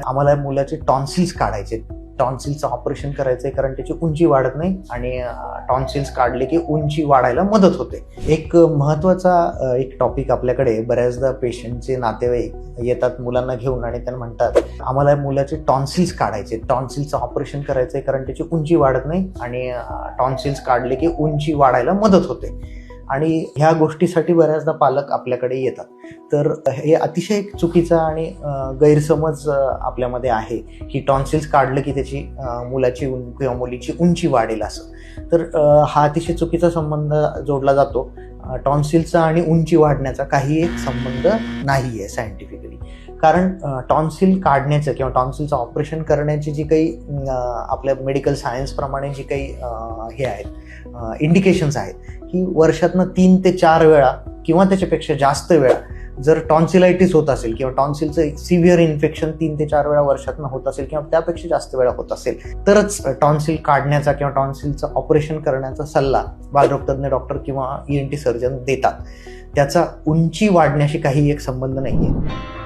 आम्हाला मुलाचे टॉन्सिल्स काढायचे, टॉन्सिलचं ऑपरेशन करायचंय कारण त्याची उंची वाढत नाही आणि टॉन्सिल्स काढले की उंची वाढायला मदत होते. एक महत्त्वाचा एक टॉपिक आपल्याकडे बऱ्याचदा पेशंटचे नातेवाईक येतात मुलांना घेऊन आणि त्यांना म्हणतात आम्हाला मुलाचे टॉन्सिल्स काढायचे, टॉन्सिलचं ऑपरेशन करायचंय कारण त्याची उंची वाढत नाही आणि टॉन्सिल्स काढले की उंची वाढायला मदत होते. आणि ह्या गोष्टीसाठी बऱ्याचदा पालक आपल्याकडे येतात. तर हे अतिशय एक चुकीचा आणि गैरसमज आपल्यामध्ये आहे की टॉन्सिल्स काढलं की त्याची मुलाची किंवा मुलीची उंची वाढेल असं. तर हा अतिशय चुकीचा संबंध जोडला जातो. टॉन्सिलचा आणि उंची वाढण्याचा काही एक संबंध नाही आहे सायंटिफिकली. कारण टॉन्सिल काढण्याचं किंवा टॉन्सिलचं ऑपरेशन करण्याची जी काही आपल्या मेडिकल सायन्सप्रमाणे जी काही हे आहेत इंडिकेशन्स आहेत की वर्षातनं 3 ते 4 वेळा किंवा त्याच्यापेक्षा जास्त वेळा जर टॉन्सिलायटिस होत असेल किंवा टॉन्सिलचं सिव्हिअर इन्फेक्शन 3 ते 4 वेळा वर्षातनं होत असेल किंवा त्यापेक्षा जास्त वेळा होत असेल तरच टॉन्सिल काढण्याचा किंवा टॉन्सिलचं ऑपरेशन करण्याचा सल्ला बालरोगतज्ञ डॉक्टर किंवा ENT सर्जन देतात. त्याचा उंची वाढण्याशी काही एक संबंध नाही आहे.